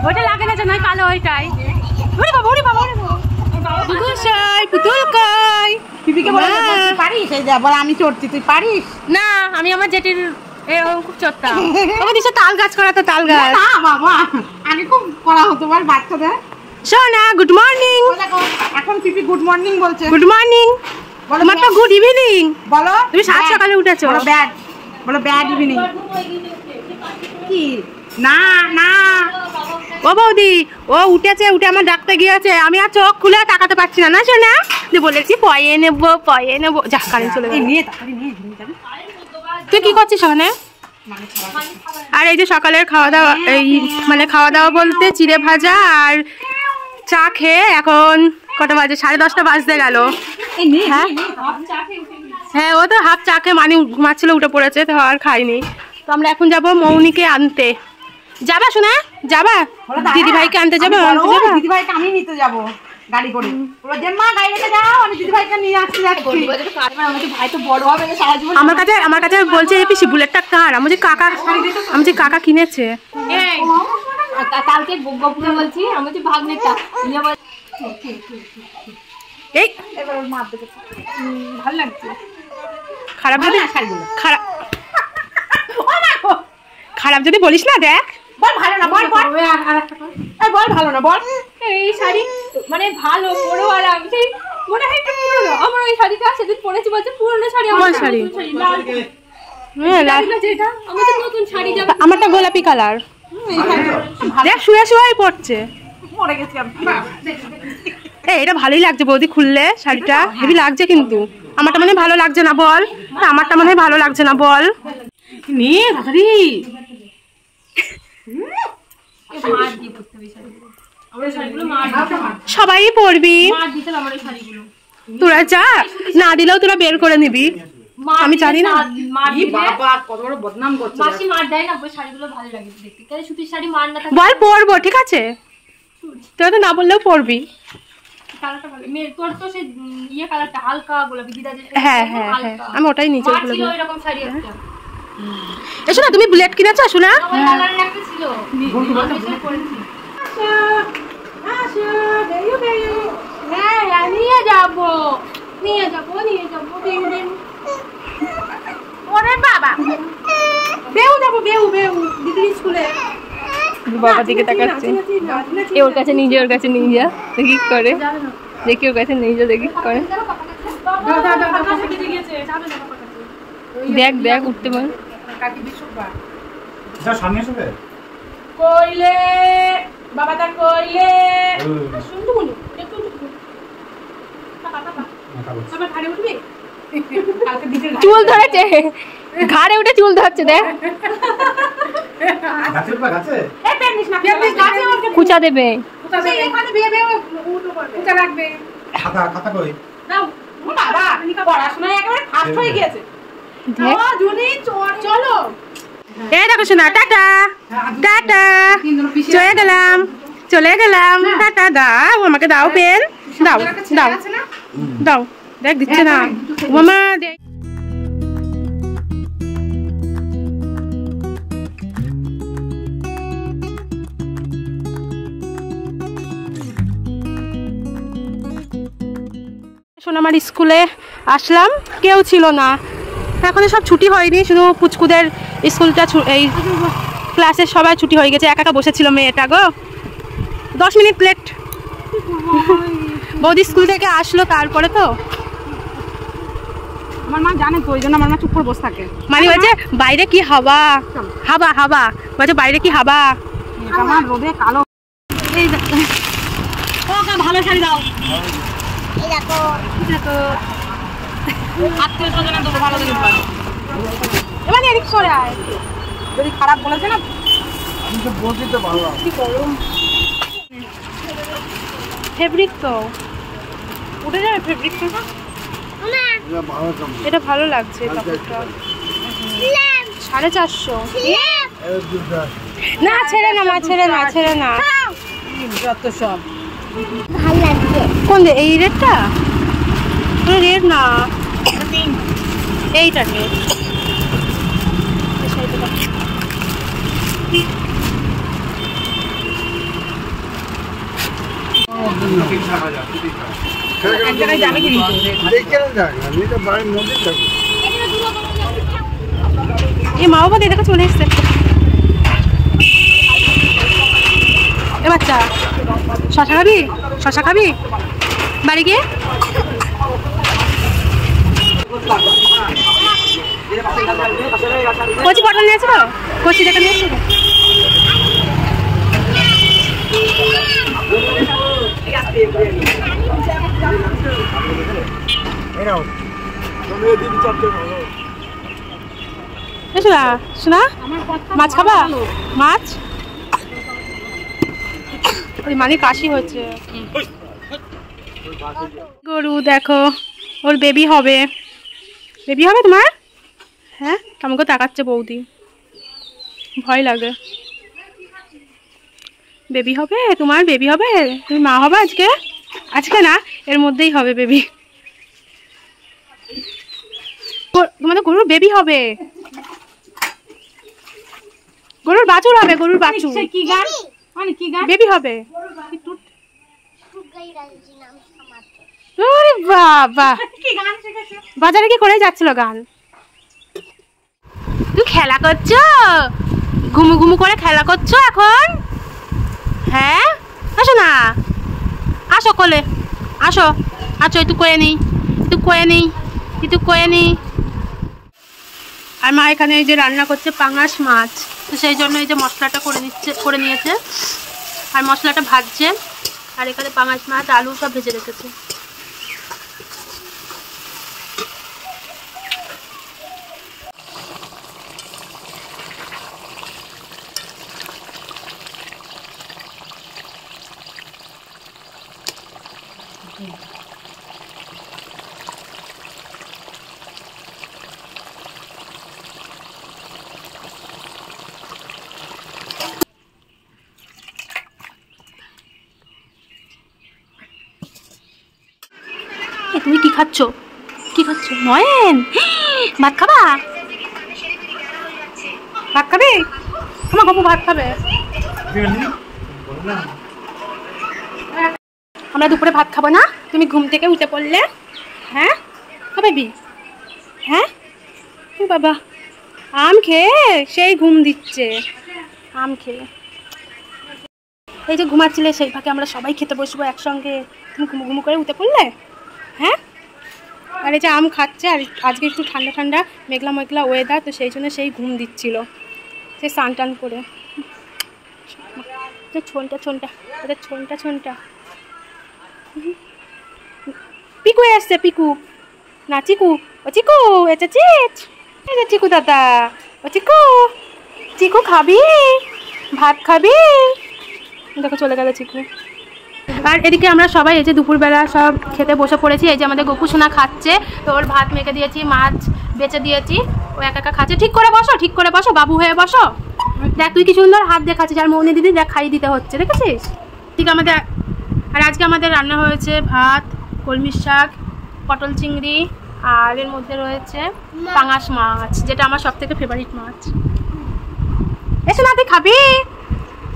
ওটা লাগে না নয় কালো ওইটাই পুতুল কই পিপিকে পারিস আমি চড়ছি তুই পারিস না আমি আমার জেঠির এরকম খুব চড়তাম ওকে দিছে তাল গাছ করা তো তাল গাছ না বাবা আগে খুব করা হতো বল বাচ্চাদের সোনা গুড মর্নিং এখন পিপি গুড মর্নিং বলছে গুড মর্নিং তোমার তো গুড ইভিনিং বলো তুমি সাত সকালে উঠেছো বলো ব্যাড ইভিনিং কি না না ও বৌদি ও উঠে আমার ডাকতে গিয়েছে আমি আর চোখ খুলে তাকাতে পারছি না শোনা যে বলেছি পয়ে নেবো যা কারেন্ট চলে গেল তুই কি করছিস ওখানে আর এই যে সকালের খাওয়া দাওয়া এই মানে খাওয়া দাওয়া বলতে চিড়ে ভাজা আর চা খেয়ে এখন কটা বাজে 10:30 বাজতে গেল হ্যাঁ ও তো হাফ চা খেয়ে মানে ঘুমাচ্ছিল উঠে পড়েছে তো আর খাইনি তো আমরা এখন যাবো মৌনিকে আনতে যাবা শোনা যাবা দিদি ভাইকে আনতে যাবে দিদি ভাইকে আমি নিতে যাবো গাড়ি করে গাড়ি রেখে যাও আমি দিদি ভাইকে নিয়ে আসতে যাচ্ছি ভাই তো বড় হবে আমার কাছে বলছে এই পিসি বুলেটটা কার আমি যে কাকা কিনেছে কালকে গোপুরে বলছি আমি যে ভাগ্নেটা এই ভালো লাগছে খারাপ যদি খারাপ যদি বলিস না দেখ বল ভালো না বল ভালো না বল এই শাড়ি মানে ভালো পরো আর আমি সেই মনে হয় একটু পুরনো আমার ওই শাড়িটা সেদিন পরেছি বলছে পুরনো শাড়ি আমার শাড়ি যেটা আমাদের নতুন শাড়ি যাবে আমারটা গোলাপি কালার দেখ শুয়ে পড়ছে মরে গেছি আমি এটা ভালোই লাগছে বৌদি খুললে শাড়িটা হেভি লাগছে কিন্তু আমারটা মনে ভালো লাগছে না বল আমারটা মনে ভালো লাগছে না বল নিয়ে তাড়াতাড়ি সবাই পড়বি তোরা যা না দিলেও তোরা বের করে নিবি আমি জানি না বল পরবো ঠিক আছে তোরা তো না বললেও পড়বি হ্যাঁ আমি ওটাই নিচে এসো না তুমি বুলেট কিনেছো শোনা নিয়ে যাবো বাবা বেউ দিদির স্কুলে বাবা দিকে তাকাচ্ছে ওর কাছে নিয়ে যা দেখি করে দেখি ওর কাছে নিয়ে যা দেখি করে দেখ উঠতে পারে কইলে বাবাটা কইলে চুল ধরেছে ঘাড়ে উঠে চুল ধরছে দেখ কুচা দেবে দেখো শোনা টাটা টাটা চলে গেলাম টাটা দাও আমাকে দাও পেন দাও দেখ দিচ্ছে না মামা দেখ সোনামার স্কুলে আসলাম কেউ ছিল না এখন সব ছুটি হয়নি শুধু পুচকুদের স্কুলটা এই ক্লাসের সবাই ছুটি হয়ে গেছে একা বসেছিল মেয়েটা গো 10 মিনিট লেট বৌদি স্কুল থেকে আসলো তারপরে তো আমার মা জানে তো ওই জন্য আমার মা চুপ করে বসে থাকে মানে বলছে বাইরে কি হাওয়া বলছে বাইরে কি হাওয়া আমার রোদে কালো এই ওকে ভালো শাড়ি দাও এই দেখো আত্মীয় স্বজনের তো ভালো দেখে পাই এবার এদিক সরে আয় যদি খারাপ বলেছে না আমি তো বলছি তো ভালো কি করো ফেব্রিক তো উঠে যাবে ফেব্রিক তো না এটা ভালো লাগছে কাপড়টা 450 না ছেড়ে না মা, ছেড়ে না, ছেড়ে না। যত সব ভালো লাগছে। কোন এই রেডটা? রেড না, এইটা রেড। এই মা বাবা দেখে চলে এসছে। এ বাচ্চা শশা খাবি? শশা খাবি বাড়ি গিয়ে? কচি পটল নিয়েছিল, কচি দেখে নিয়েছিল। শোনা শোনা, মাছ খাবা? মাছ মানে কাশি হচ্ছে। গরু দেখো, ওর বেবি হবে। বেবি হবে তোমার? হ্যাঁ, আমাকে তাকাচ্ছে বৌদি, ভয় লাগে। বেবি হবে তোমার? বেবি হবে? তুমি মা হবে আজকে? আজকে না, এর মধ্যেই হবে বেবি। তোমাদের গরুর বেবি হবে, গরুর বাছুর হবে, গরুর বাছুর। কি গান? মানে কি গান? বেবি হবে। ওরে বাবা, কি গান শিখেছো? বাজারে কি করে যাচ্ছিল গান? তুই খেলা করছো, ঘুমু ঘুমু করে খেলা করছো এখন? হ্যাঁ, আসো না, আসো কোলে, আসো, আসো, একটু কয়ে নেই, একটু কয়ে নেই, একটু কয়ে নেই। আর মা এখানে এই যে রান্না করছে পাঙাশ মাছ, তো সেই জন্য এই যে মশলাটা করে নিয়েছে, আর মশলাটা ভাজছে। আর এখানে পাঙাশ মাছ, আলু সব ভেজে রেখেছে। তুমি কি খাচ্ছ? কি খাচ্ছ? নয়ন ভাত খাবা? ভাত খাবে? আমার বাবু ভাত খাবে। আমরা দুপুরে ভাত খাবো না? তুমি ঘুম থেকে উঠে পড়লে? হ্যাঁ বেবি, হ্যাঁ বাবা, আম খেয়ে সেই ঘুম দিচ্ছে, আম খেয়ে। এই যে ঘুমাচ্ছিলে, সেই ফাঁকে আমরা সবাই খেতে বসবো একসঙ্গে, তুমি ঘুমু ঘুমু করে উঠে পড়লে? হ্যাঁ, আর এই যে আম খাচ্ছে, আর আজকে একটু ঠান্ডা ঠান্ডা মেঘলা মেঘলা ওয়েদার, তো সেই জন্য সেই ঘুম দিচ্ছিল, সেই স্নান টান করে। ছোনটা ছোনটা, ওদের ছোনটা ছোনটা। পিকু এসছে, পিকু না চিকু, ও চিকু, এটা চিচ, এটা চিকু দাদা, ও চিকু, চিকু খাবি ভাত? খাবি? দেখো চলে গেল চিকু। আর এদিকে আমরা সবাই এই যে দুপুরবেলা সব খেতে বসে পড়েছি। এই যে আমাদের গোপু সোনা খাচ্ছে, তো ওর ভাত মেখে দিয়েছি, মাছ বেচে দিয়েছি, ও একা একা খাচ্ছে। ঠিক করে বসো, ঠিক করে বসো, বাবু হয়ে বসো। দেখ তুই কি সুন্দর হাত দেখাচ্ছিস, আর মৌনি দিদি দেখ খাইয়ে দিতে হচ্ছে, দেখেছিস? ঠিক আমাদের। আর আজকে আমাদের রান্না হয়েছে ভাত, কলমির শাক, পটল চিংড়ি, আর এর মধ্যে রয়েছে পাঙাশ মাছ, যেটা আমার সব থেকে ফেভারিট মাছ। এসো না, তুই খাবি?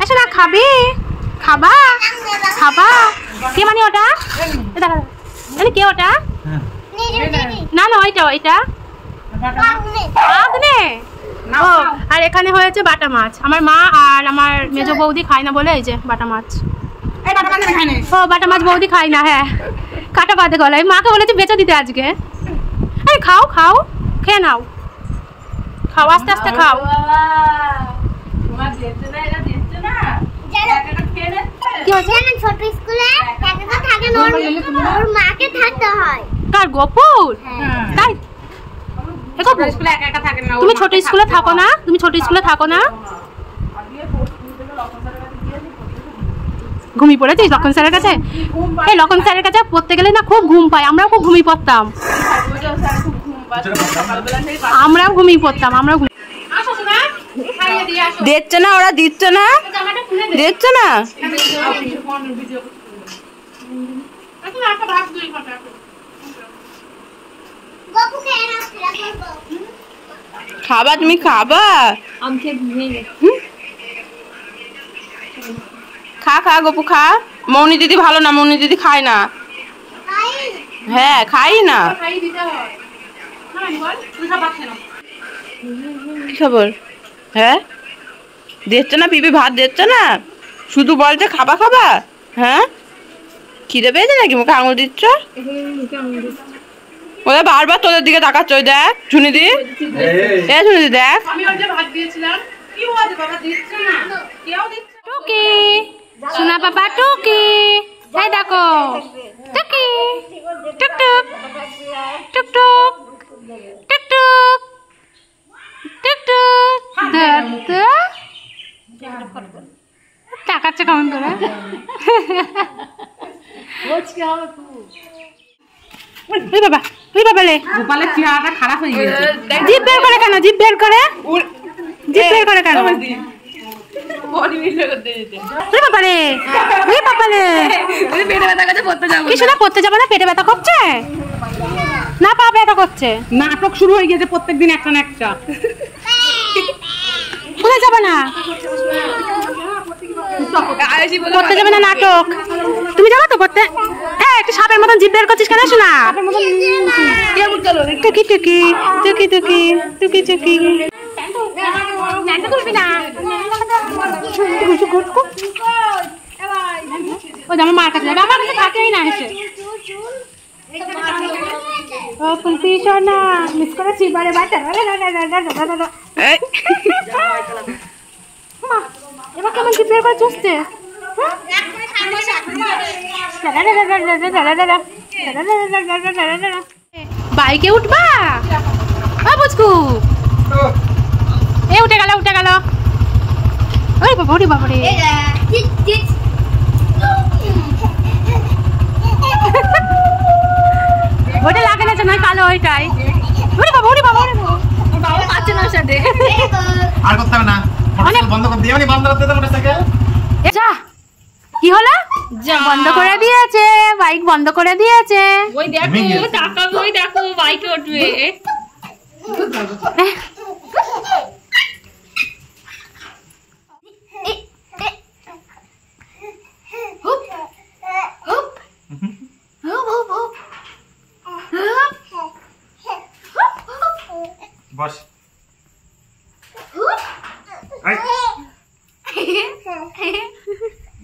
এসো না, খাবি? খাবা? খাবা? কে মানে ওটা? দেখা কে ওটা? না না, ওইটা ওইটা। আর এখানে হয়েছে বাটা মাছ। আমার মা আর আমার মেজো বৌদি খায় না বলে এই যে বাটা মাছ। ও বাটা মাছ বৌদি খাই না, হ্যাঁ কাটা বাদে গলায়। মাকে বলেছি বেচে দিতে আজকে। এই খাও খাও, খেয়ে নাও, খাও আস্তে আস্তে খাও। কার গোপুর? তাই তুমি ছোট স্কুলে থাকো না? তুমি ছোট স্কুলে থাকো না? ঘুমিয়ে পড়েছিস লক্ষণ স্যারের কাছে? এই লক্ষণ স্যারের কাছে পড়তে গেলে না খুব ঘুম পায়, আমরাও খুব ঘুমিয়ে পড়তাম, আমরাও ঘুমিয়ে পড়তাম, আমরাও। দিচ্ছে না, ওরা দিচ্ছে না, দিচ্ছে না। খাবা তুমি, খাবা? খা খা গপু খা। মৌনি দিদি ভালো না, মৌনি দিদি খায় না। হ্যাঁ খাই না। কি খবর? হ্যাঁ দিচ্ছে না পিপি, ভাত দিচ্ছে না, শুধু বলছে খাবা খাবা। হ্যাঁ খিদে পেয়েছে নাকি মুখে আঙুল দিচ্ছ? ওরা বারবার তোদের দিকে তাকাচ্ছ। ওই দেখ ঝুনিদি, এ ঝুনিদি দেখ। টুকি সোনা বাবা, টুকি এই দেখো, টুকি টুকটুক টুকটুক টুকটুক টুকটুক তাকাচ্ছে কেমন করে। ওই বাবা, ওই বাবা লে, গোপালের চেহারাটা খারাপ হয়ে গেছে। জিভ বের করে কেন? জিভ বের করে, জিভ বের করে কেন? পড়তে যাবো না, পেটে ব্যথা করছে না, পা ব্যথা করছে। নাটক শুরু হয়ে গেছে প্রত্যেকদিন একটা না একটা। কোথায় যাবে না? পড়তে যাবে না নাটক? তুমি যাবো তো পড়তে? একটু সাপের মতন জিভ বের করছিস কেন? শোনা টুকি টুকি টুকি টুকি টুকি টুকি। আমার মার কাছে যাবে, আমার কাছে থাকেই না এসে। ও কুলপি সোনা মিস করেছি বারে বারে। এবার কেমন জিভ বের করে চুষছে। বাইকে উঠবা? ও বুঝকু, এ উঠে গেল, উঠে গেল। ওই বাবা, ওরে বাবা রে। ওটা লাগে না, নয় কালো ওইটাই। ওরে বাবা, ওরে বাবা, ওরে বাবা পাচ্ছে না ওর সাথে। আর করতে হবে না, বন্ধ করে দিয়ে বন্ধ করতে দাও মোটরসাইকেল। যা কি হলো? বন্ধ করে দিয়েছে, বাইক বন্ধ করে দিয়েছে। ওই দেখো তাকাবো, ওই দেখো বাইকে উঠবে। বস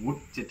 উঠছে